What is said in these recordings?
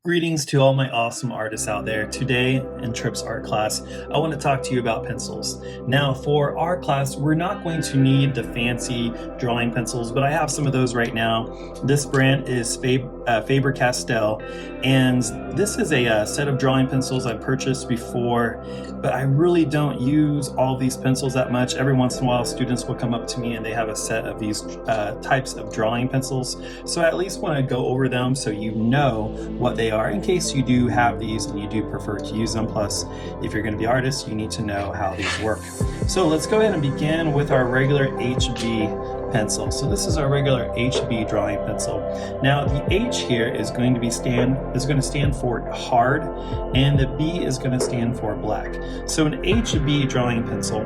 Greetings to all my awesome artists out there. Today in Tripp's art class, I want to talk to you about pencils. Now for our class, we're not going to need the fancy drawing pencils, but I have some of those right now. This brand is Faber-Castell, and this is a set of drawing pencils I purchased before, but I really don't use all these pencils that much. Every once in a while, students will come up to me and they have a set of these types of drawing pencils. So I at least want to go over them so you know what they are in case you do have these and you do prefer to use them. Plus, if you're going to be artists, you need to know how these work. So let's go ahead and begin with our regular HB pencil. So this is our regular HB drawing pencil. Now the H here is going to stand for hard, and the B is going to stand for black. So an HB drawing pencil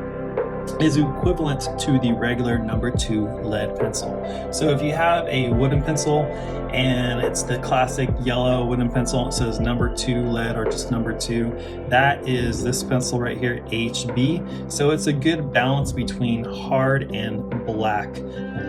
is equivalent to the regular number 2 lead pencil. So if you have a wooden pencil and it's the classic yellow wooden pencil, it says number 2 lead or just number 2, that is this pencil right here, HB. So it's a good balance between hard and black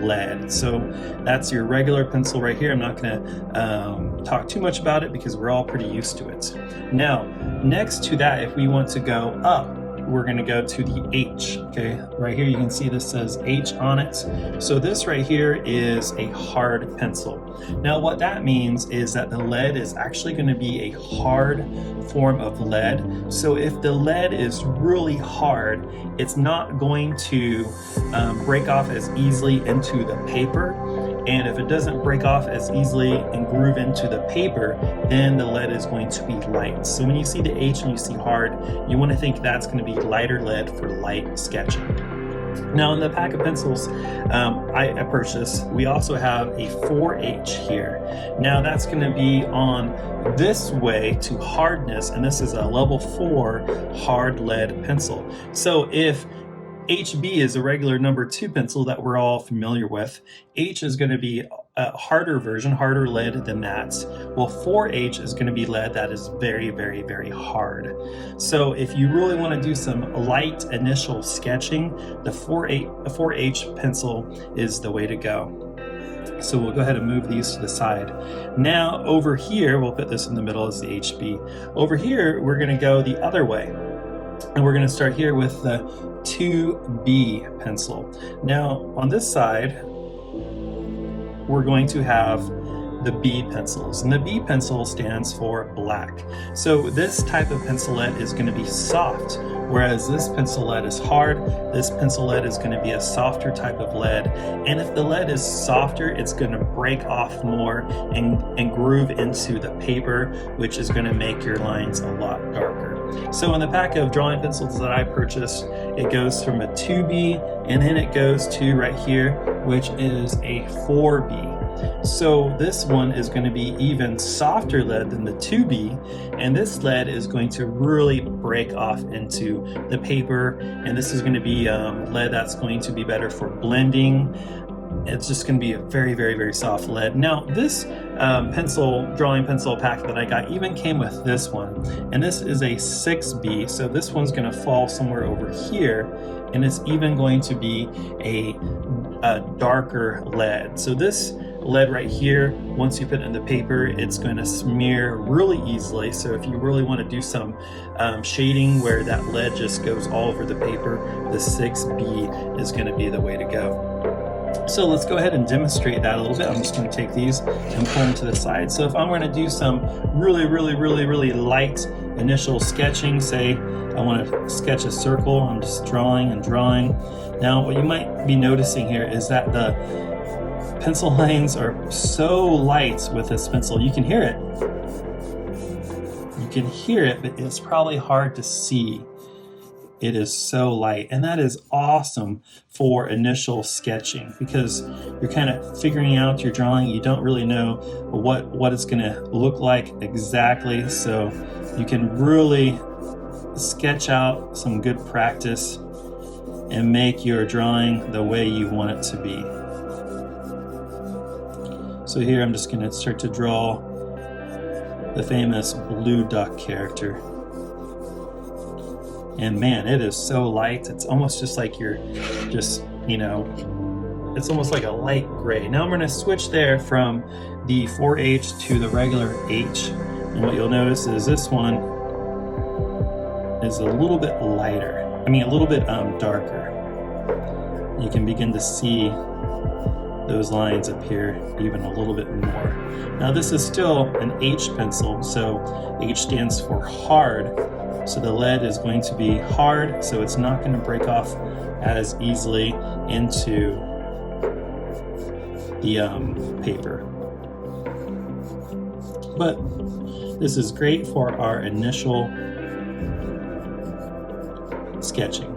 lead. So that's your regular pencil right here. I'm not going to talk too much about it because we're all pretty used to it. Now, next to that, if we want to go up, we're going to go to the H. Okay, right here you can see this says H on it. So this right here is a hard pencil. Now what that means is that the lead is actually going to be a hard form of lead. So if the lead is really hard, it's not going to break off as easily into the paper. And if it doesn't break off as easily and groove into the paper, then the lead is going to be light. So when you see the H and you see hard, you want to think that's going to be lighter lead for light sketching. Now in the pack of pencils I purchased, we also have a 4H here. Now that's going to be on this way to hardness, and this is a level 4 hard lead pencil. So if HB is a regular number 2 pencil that we're all familiar with, H is going to be a harder version, harder lead than that. Well, 4H is going to be lead that is very, very, very hard. So if you really want to do some light initial sketching, the 4H pencil is the way to go. So we'll go ahead and move these to the side. Now over here, we'll put this in the middle as the HB. Over here, we're going to go the other way. And we're going to start here with the 2B pencil. Now on this side, we're going to have the B pencils, and the B pencil stands for black. So this type of pencil lead is going to be soft, whereas this pencil lead is hard. This pencil lead is going to be a softer type of lead, and if the lead is softer, it's going to break off more and groove into the paper, which is going to make your lines a lot darker. So in the pack of drawing pencils that I purchased, it goes from a 2B and then it goes to right here, which is a 4B. So this one is going to be even softer lead than the 2B, and this lead is going to really break off into the paper, and this is going to be lead that's going to be better for blending. It's just going to be a very, very, very soft lead. Now this drawing pencil pack that I got even came with this one, and this is a 6B, so this one's going to fall somewhere over here, and it's even going to be a darker lead. So this lead right here, once you put it in the paper, it's going to smear really easily. So if you really want to do some shading where that lead just goes all over the paper, the 6B is going to be the way to go. So let's go ahead and demonstrate that a little bit. I'm just going to take these and pull them to the side. So if I'm going to do some really, really, really, really light initial sketching, say I want to sketch a circle, I'm just drawing and drawing. Now what you might be noticing here is that the pencil lines are so light with this pencil. You can hear it. You can hear it, but it's probably hard to see. It is so light, and that is awesome for initial sketching because you're kind of figuring out your drawing. You don't really know what it's going to look like exactly, so you can really sketch out some good practice and make your drawing the way you want it to be. So here I'm just going to start to draw the famous blue duck character. And man, it is so light. It's almost just like you're just, it's almost like a light gray. Now I'm going to switch there from the 4H to the regular H. And what you'll notice is this one is a little bit lighter. I mean, a little bit darker. You can begin to see those lines appear even a little bit more. Now this is still an H pencil, so H stands for hard. So the lead is going to be hard, so it's not going to break off as easily into the paper. But this is great for our initial sketching.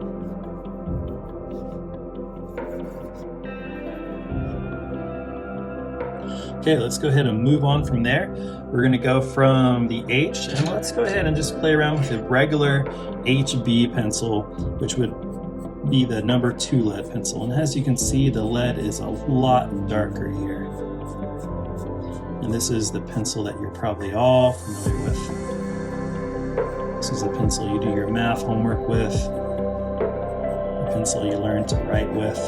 Okay, let's go ahead and move on from there. We're going to go from the H, and let's go ahead and just play around with the regular HB pencil, which would be the number 2 lead pencil. And as you can see, the lead is a lot darker here. And this is the pencil that you're probably all familiar with. This is the pencil you do your math homework with, the pencil you learn to write with.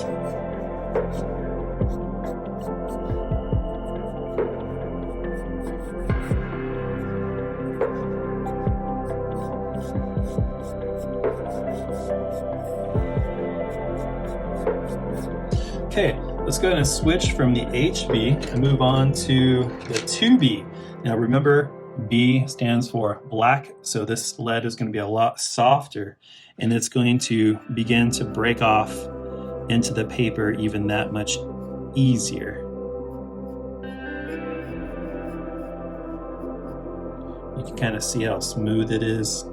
Okay, let's go ahead and switch from the HB and move on to the 2B. Now remember, B stands for black, so this lead is going to be a lot softer, and it's going to begin to break off into the paper even that much easier. You can kind of see how smooth it is.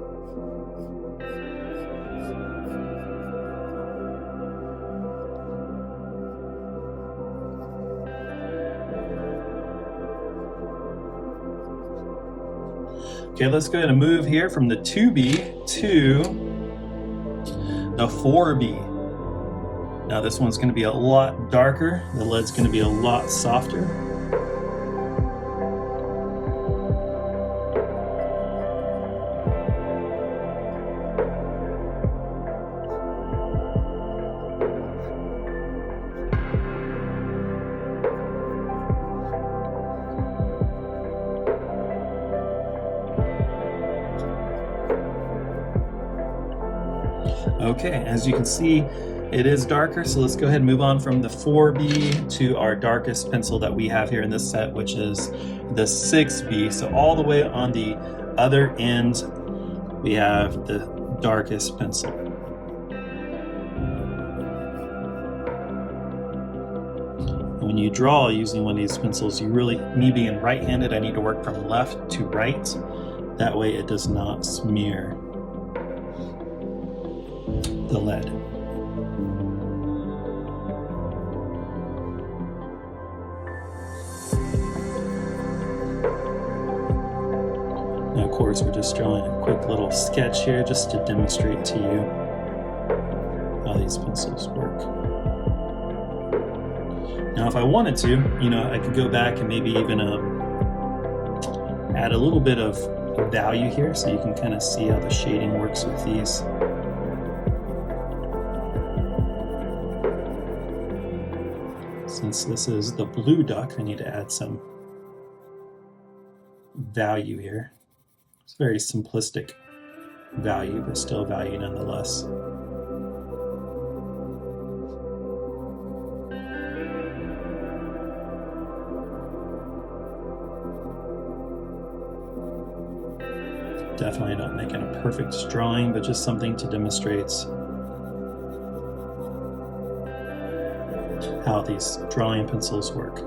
Okay, let's go ahead and move here from the 2B to the 4B. Now this one's going to be a lot darker. The lead's going to be a lot softer. Okay, as you can see, it is darker, so let's go ahead and move on from the 4B to our darkest pencil that we have here in this set, which is the 6B. So all the way on the other end, we have the darkest pencil. When you draw using one of these pencils, you really, me being right-handed, I need to work from left to right. That way it does not smear the lead. Now, of course, we're just drawing a quick little sketch here just to demonstrate to you how these pencils work. Now, if I wanted to, I could go back and maybe even add a little bit of value here so you can kind of see how the shading works with these. Since this is the blue duck, I need to add some value here. It's very simplistic value, but still value nonetheless. Definitely not making a perfect drawing, but just something to demonstrate how these drawing pencils work.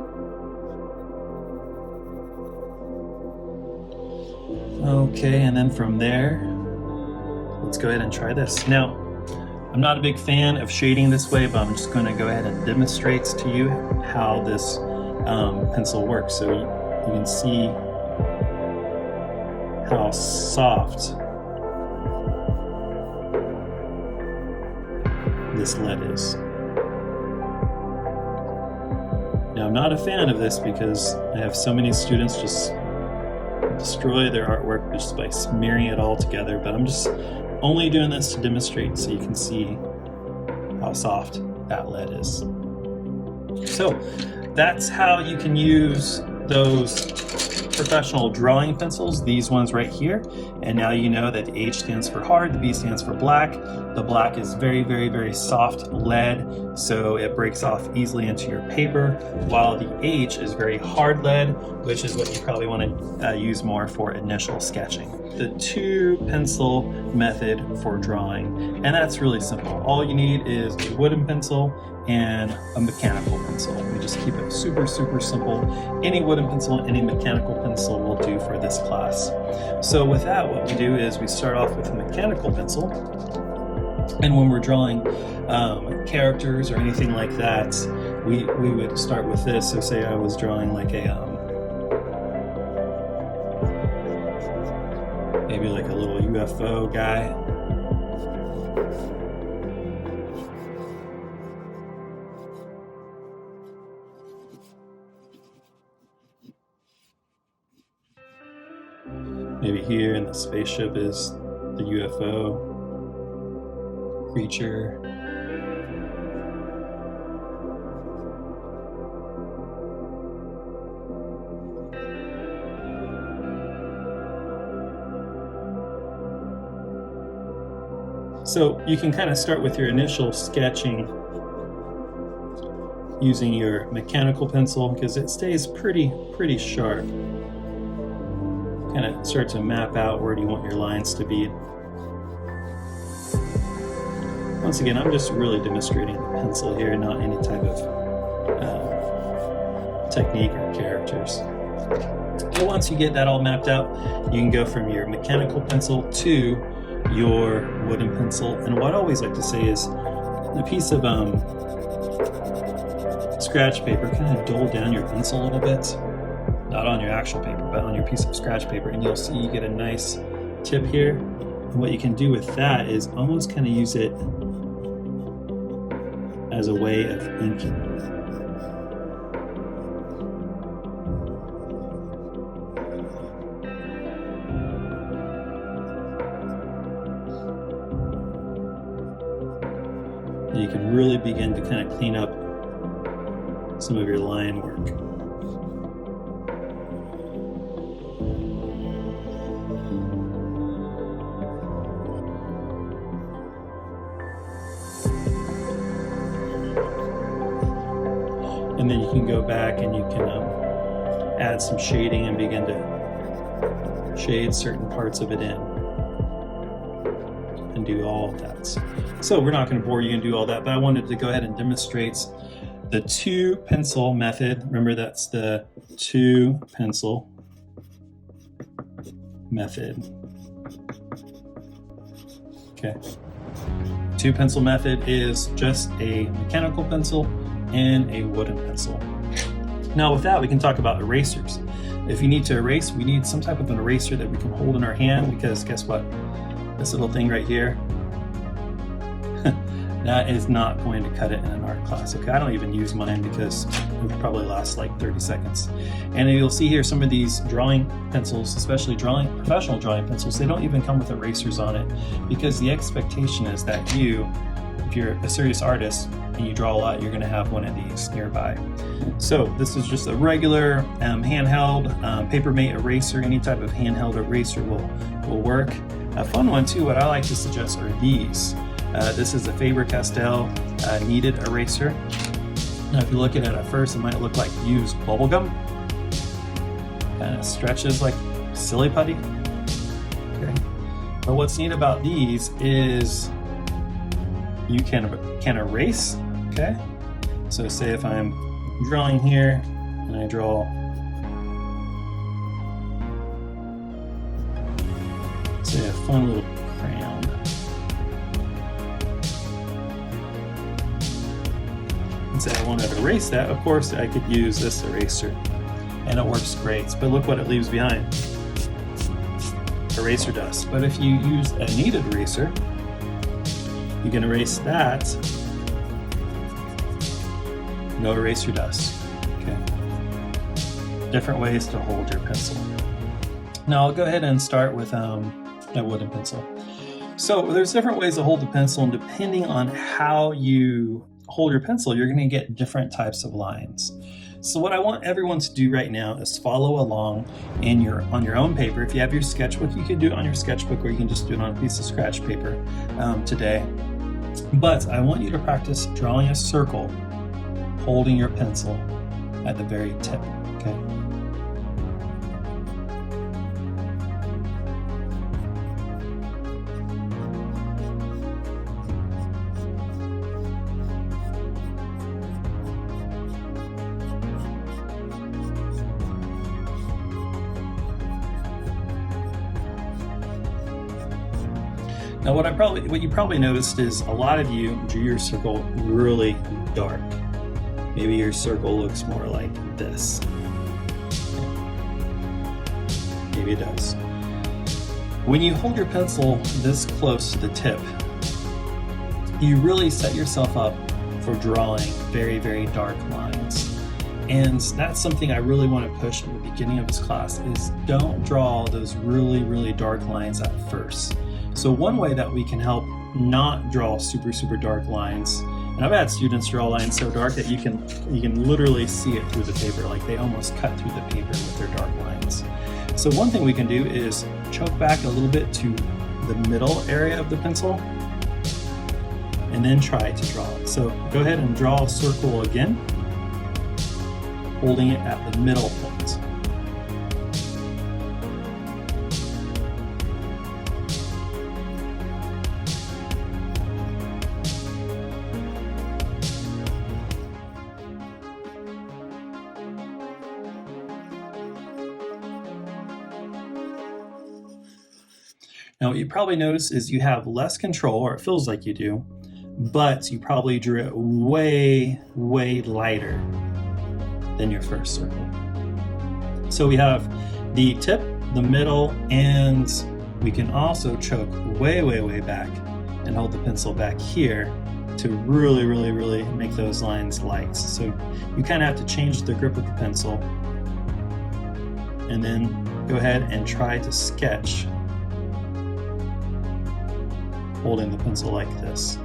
Okay, and then from there, let's go ahead and try this. Now, I'm not a big fan of shading this way, but I'm just going to go ahead and demonstrate to you how this pencil works. So you can see how soft this lead is. Now, I'm not a fan of this because I have so many students just destroy their artwork just by smearing it all together, but I'm just only doing this to demonstrate so you can see how soft that lead is. So that's how you can use those professional drawing pencils, these ones right here. And now you know that the H stands for hard, the B stands for black. The black is very, very, very soft lead, so it breaks off easily into your paper, while the H is very hard lead, which is what you probably want to use more for initial sketching. The two pencil method for drawing, and that's really simple. All you need is a wooden pencil and a mechanical pencil. We just keep it super, super simple. Any wooden pencil, any mechanical pencil will do for this class. So with that, what we do is we start off with a mechanical pencil. And when we're drawing characters or anything like that, we would start with this. So say I was drawing like a, maybe like a little UFO guy. Maybe here, and the spaceship is the UFO creature. So you can kind of start with your initial sketching using your mechanical pencil because it stays pretty sharp. Kind of start to map out where do you want your lines to be. Once again, I'm just really demonstrating the pencil here, not any type of technique or characters. And once you get that all mapped out, you can go from your mechanical pencil to your wooden pencil. And what I always like to say is a piece of scratch paper, kind of dull down your pencil a little bit. Not on your actual paper, but on your piece of scratch paper, and you'll see you get a nice tip here. And what you can do with that is almost kind of use it as a way of inking. And you can really begin to kind of clean up some of your line work. And then you can go back and you can add some shading and begin to shade certain parts of it in and do all of that. So we're not going to bore you and do all that, but I wanted to go ahead and demonstrate the two pencil method. Remember, that's the two pencil method. Okay. Two pencil method is just a mechanical pencil and a wooden pencil. Now with that, we can talk about erasers. If you need to erase, we need some type of an eraser that we can hold in our hand, because guess what? This little thing right here, that is not going to cut it in an art class. Okay, I don't even use mine because it would probably last like 30 seconds. And you'll see here some of these drawing pencils, especially professional drawing pencils, they don't even come with erasers on it, because the expectation is that you, if you're a serious artist and you draw a lot, you're going to have one of these nearby. So this is just a regular handheld Papermate eraser. Any type of handheld eraser will work. A fun one too, what I like to suggest are these. This is a Faber-Castell kneaded eraser. Now if you look at it at first, it might look like used bubble gum. Kind of stretches like silly putty. Okay. But what's neat about these is you can erase. Okay. So say if I'm drawing here and I draw say a fun little crayon. And say I wanted to erase that, of course I could use this eraser and it works great. But look what it leaves behind. Eraser dust. But if you use a kneaded eraser, you can erase that. No eraser dust. Okay. Different ways to hold your pencil. Now I'll go ahead and start with a wooden pencil. So there's different ways to hold the pencil, and depending on how you hold your pencil, you're going to get different types of lines. So what I want everyone to do right now is follow along on your own paper. If you have your sketchbook, you can do it on your sketchbook, or you can just do it on a piece of scratch paper today. But I want you to practice drawing a circle, holding your pencil at the very tip, okay? Now what you probably noticed is a lot of you drew your circle really dark. Maybe your circle looks more like this. Maybe it does. When you hold your pencil this close to the tip, you really set yourself up for drawing very, very dark lines. And that's something I really want to push at the beginning of this class is don't draw those really, really dark lines at first. So one way that we can help not draw super, super dark lines, and I've had students draw lines so dark that you can literally see it through the paper, like they almost cut through the paper with their dark lines. So one thing we can do is choke back a little bit to the middle area of the pencil, and then try to draw it. So go ahead and draw a circle again, holding it at the middle point. Now, what you probably notice is you have less control, or it feels like you do, but you probably drew it way, way lighter than your first circle. So we have the tip, the middle, and we can also choke way, way, way back and hold the pencil back here to really, really, really make those lines light. So you kind of have to change the grip of the pencil and then go ahead and try to sketch holding the pencil like this.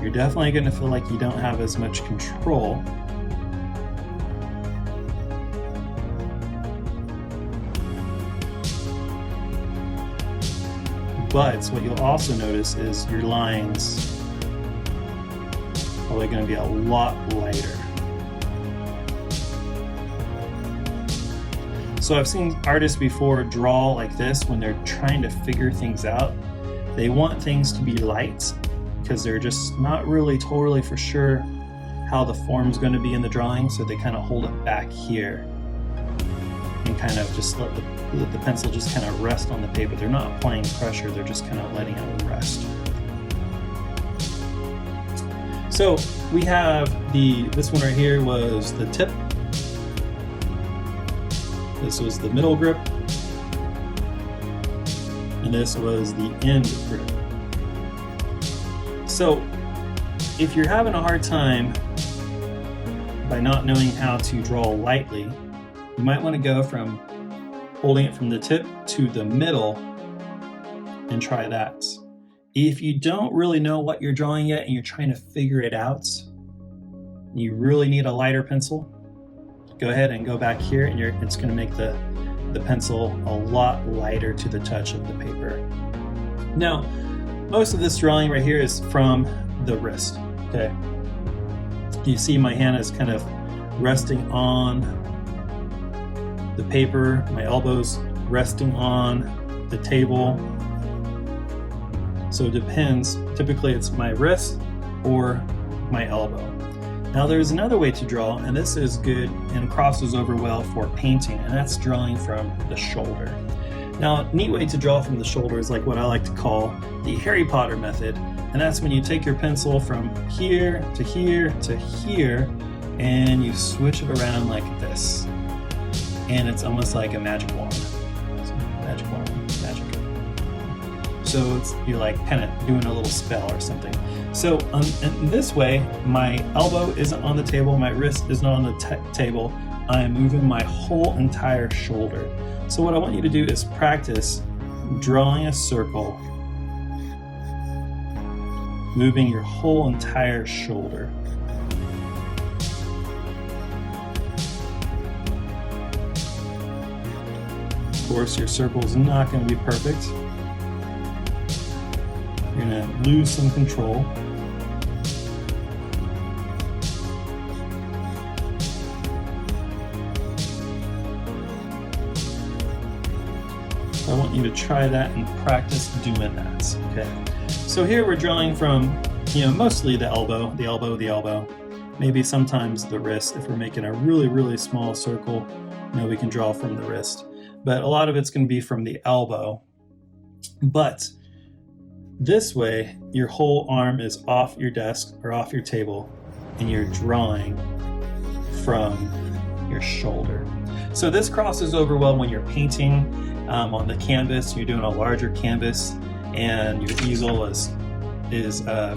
You're definitely going to feel like you don't have as much control. But what you'll also notice is your lines are probably going to be a lot lighter. So I've seen artists before draw like this when they're trying to figure things out. They want things to be light because they're just not really totally for sure how the form's going to be in the drawing, so they kind of hold it back here and kind of just let the pencil just kind of rest on the paper. They're not applying pressure, they're just kind of letting it rest. So we have this one right here was the tip. This was the middle grip, and this was the end grip. So if you're having a hard time by not knowing how to draw lightly, you might want to go from holding it from the tip to the middle and try that. If you don't really know what you're drawing yet and you're trying to figure it out, you really need a lighter pencil, go ahead and go back here, and it's going to make the pencil a lot lighter to the touch of the paper. Now, most of this drawing right here is from the wrist, okay? You see my hand is kind of resting on the paper, my elbows resting on the table. So it depends. Typically it's my wrist or my elbow. Now there's another way to draw, and this is good and crosses over well for painting, and that's drawing from the shoulder. Now, a neat way to draw from the shoulder is like what I like to call the Harry Potter method, and that's when you take your pencil from here to here to here, and you switch it around like this. And it's almost like a magic wand. So, magic wand, magic. So you're like kind of doing a little spell or something. So in this way, my elbow isn't on the table, my wrist is not on the table. I am moving my whole entire shoulder. So what I want you to do is practice drawing a circle, moving your whole entire shoulder. Of course, your circle is not going to be perfect. You're going to lose some control. I want you to try that and practice doing that, okay? So here we're drawing from, mostly the elbow, the elbow, the elbow. Maybe sometimes the wrist. If we're making a really, really small circle, we can draw from the wrist. But a lot of it's going to be from the elbow. But this way, your whole arm is off your desk or off your table, and you're drawing from your shoulder. So this crosses over well when you're painting on the canvas. You're doing a larger canvas, and your easel is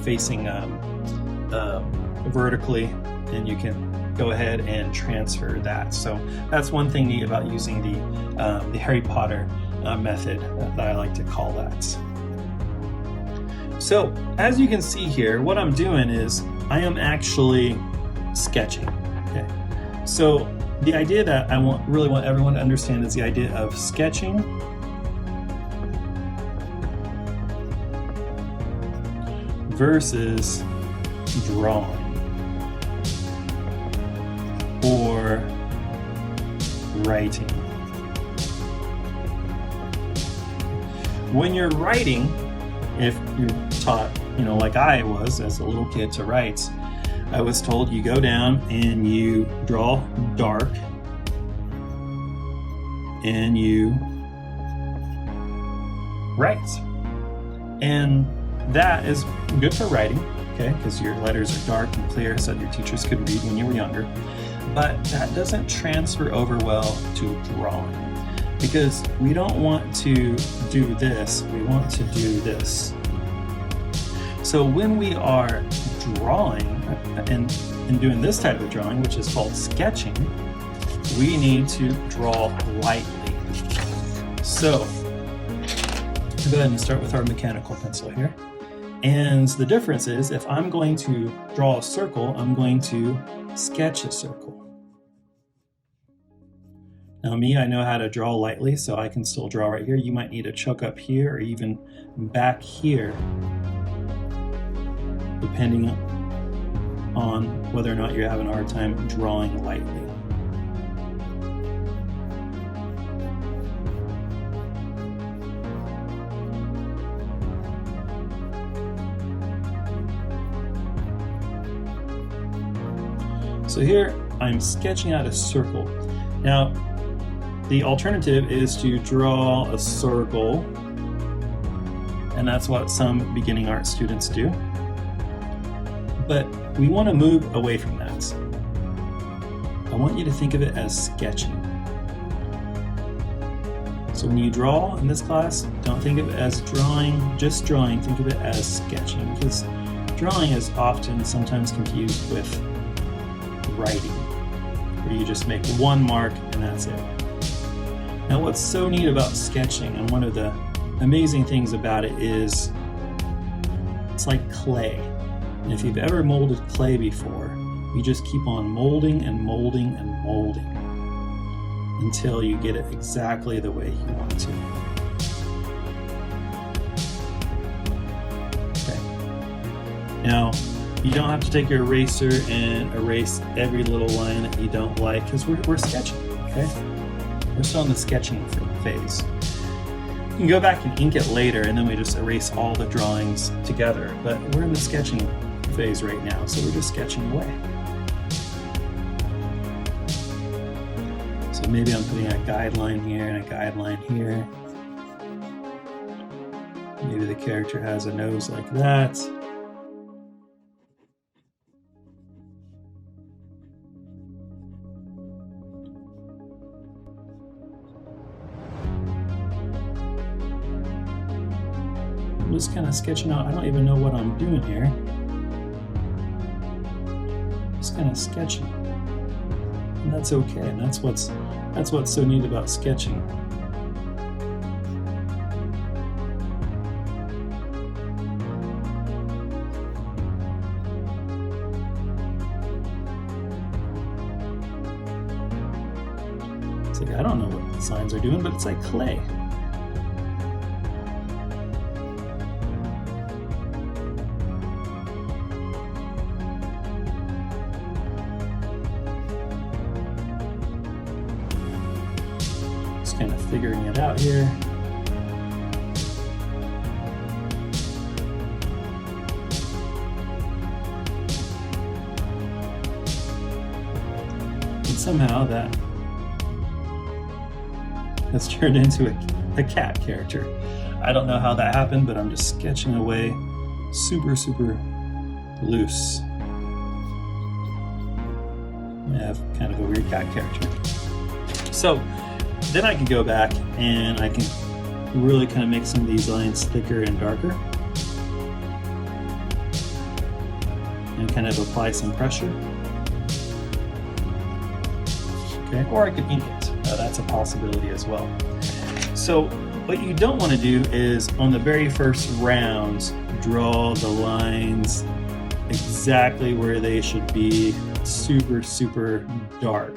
facing vertically, and you can go ahead and transfer that. So that's one thing neat about using the Harry Potter method that I like to call that. So as you can see here, what I'm doing is I am actually sketching. Okay, so the idea that I really want everyone to understand is the idea of sketching versus drawing or writing. When you're writing, if you're taught, like I was as a little kid to write, I was told you go down and you draw dark and you write. And that is good for writing, okay, because your letters are dark and clear so your teachers could read when you were younger. But that doesn't transfer over well to drawing, because we don't want to do this, we want to do this. So when we are drawing and doing this type of drawing, which is called sketching, we need to draw lightly. So go ahead and start with our mechanical pencil here. And the difference is, if I'm going to draw a circle, I'm going to sketch a circle. Now I know how to draw lightly, so I can still draw right here. You might need to choke up here or even back here, depending on whether or not you're having a hard time drawing lightly. So here I'm sketching out a circle. Now, the alternative is to draw a circle, and that's what some beginning art students do. But we want to move away from that. I want you to think of it as sketching. So when you draw in this class, don't think of it as drawing, just drawing, think of it as sketching, because drawing is often sometimes confused with writing, where you just make one mark and that's it. Now what's so neat about sketching, and one of the amazing things about it, is it's like clay. And if you've ever molded clay before, you just keep on molding and molding and molding until you get it exactly the way you want to. Okay. Now, you don't have to take your eraser and erase every little line that you don't like, because we're sketching, okay? We're still in the sketching phase. You can go back and ink it later, and then we just erase all the drawings together. But we're in the sketching phase right now, so we're just sketching away. So maybe I'm putting a guideline here and a guideline here. Maybe the character has a nose like that. I'm just kind of sketching out. I don't even know what I'm doing here. Just kind of sketching, and that's okay. And that's what's so neat about sketching. It's like, I don't know what these lines are doing, but it's like clay. Just kind of figuring it out here. Somehow that's turned into a cat character. I don't know how that happened, but I'm just sketching away super loose. I have kind of a weird cat character. So then I can go back and I can really kind of make some of these lines thicker and darker and kind of apply some pressure. Okay, or I could ink it. That's a possibility as well. So what you don't want to do is on the very first rounds, draw the lines exactly where they should be, super dark.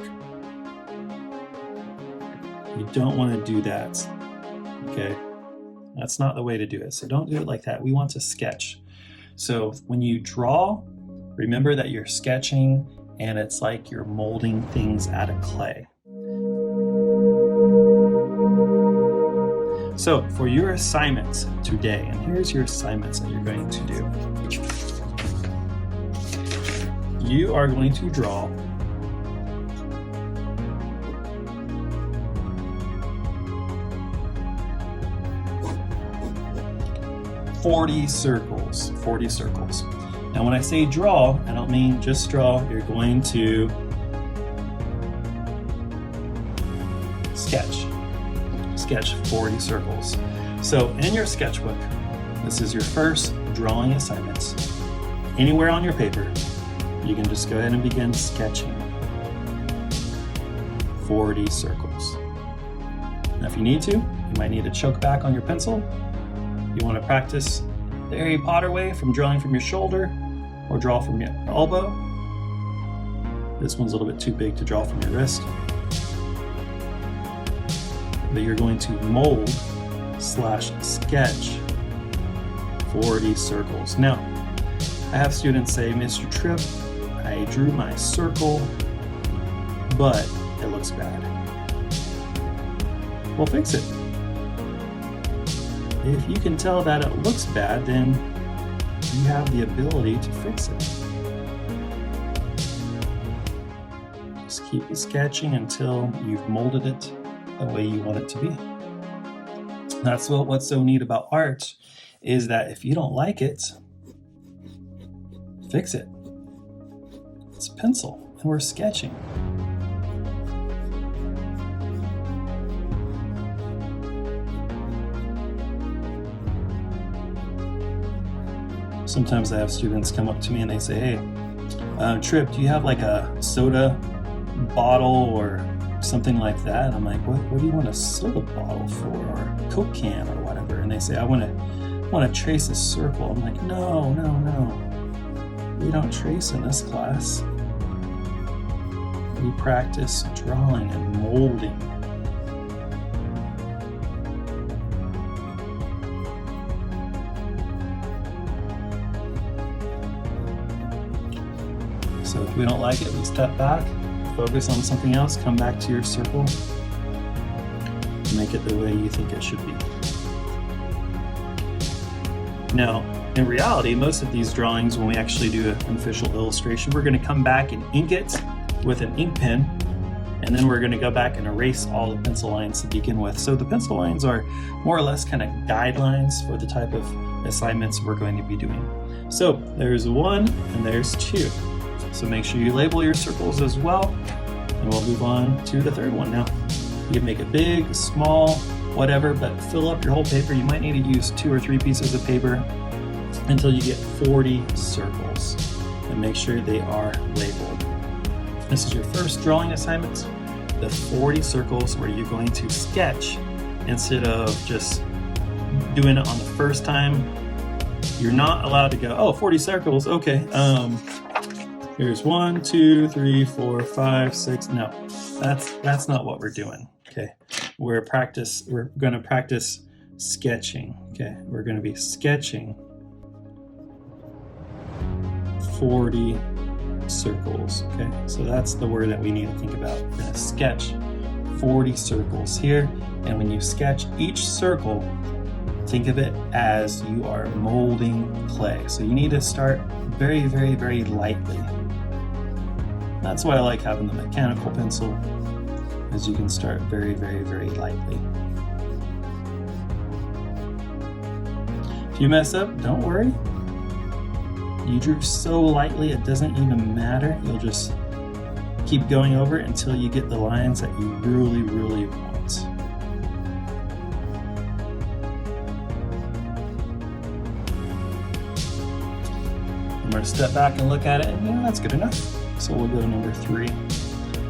You don't want to do that. Okay, that's not the way to do it. So don't do it like that. We want to sketch. So when you draw, remember that you're sketching and it's like you're molding things out of clay. So for your assignments today, and here's your assignments that you're going to do. You are going to draw 40 circles. 40 circles. Now when I say draw, I don't mean just draw. You're going to sketch 40 circles. So in your sketchbook, this is your first drawing assignment. Anywhere on your paper, you can just go ahead and begin sketching 40 circles. Now if you need to, you might need to choke back on your pencil. You want to practice the Harry Potter way from drawing from your shoulder or draw from your elbow. This one's a little bit too big to draw from your wrist. But you're going to mold / sketch 40 circles. Now, I have students say, Mr. Tripp, I drew my circle, but it looks bad. Well, fix it. If you can tell that it looks bad, then you have the ability to fix it. Just keep sketching until you've molded it the way you want it to be. That's what's so neat about art, is that if you don't like it, fix it. It's a pencil and we're sketching. Sometimes I have students come up to me and they say, hey, Tripp, do you have like a soda bottle or something like that? And I'm like, what do you want a soda bottle for, or a Coke can or whatever? And they say, I want to trace a circle. I'm like, no. We don't trace in this class. We practice drawing and molding. So if we don't like it, we step back, focus on something else, come back to your circle, make it the way you think it should be. Now, in reality, most of these drawings, when we actually do an official illustration, we're going to come back and ink it with an ink pen, and then we're going to go back and erase all the pencil lines to begin with. So the pencil lines are more or less kind of guidelines for the type of assignments we're going to be doing. So there's 1 and there's 2. So make sure you label your circles as well, and we'll move on to the third one now. You can make it big, small, whatever, but fill up your whole paper. You might need to use 2 or 3 pieces of paper until you get 40 circles, and make sure they are labeled. This is your first drawing assignment, the 40 circles where you're going to sketch instead of just doing it on the first time. You're not allowed to go, 40 circles, okay. Here's 1, 2, 3, 4, 5, 6. No, That's not what we're doing. Okay, we're going to practice sketching. Okay, we're going to be sketching 40 circles. Okay, so that's the word that we need to think about. We're going to sketch 40 circles here, and when you sketch each circle, think of it as you are molding clay. So you need to start very, very, very lightly. That's why I like having the mechanical pencil, as you can start very, very, very lightly. If you mess up, don't worry. You drew so lightly it doesn't even matter. You'll just keep going over it until you get the lines that you really, really want. I'm going to step back and look at it, and that's good enough. So we'll go to number 3.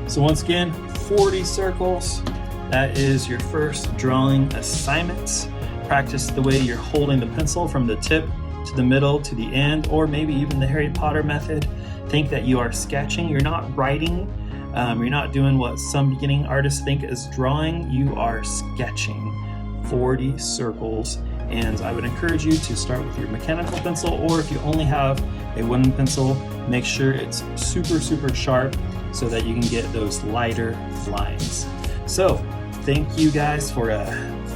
So once again, 40 circles. That is your first drawing assignment. Practice the way you're holding the pencil from the tip to the middle to the end, or maybe even the Harry Potter method. Think that you are sketching. You're not writing. You're not doing what some beginning artists think is drawing. You are sketching 40 circles. And I would encourage you to start with your mechanical pencil, or if you only have a wooden pencil, make sure it's super, super sharp so that you can get those lighter lines. So thank you guys for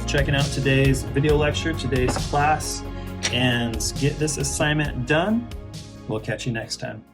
checking out today's video lecture, today's class, and get this assignment done. We'll catch you next time.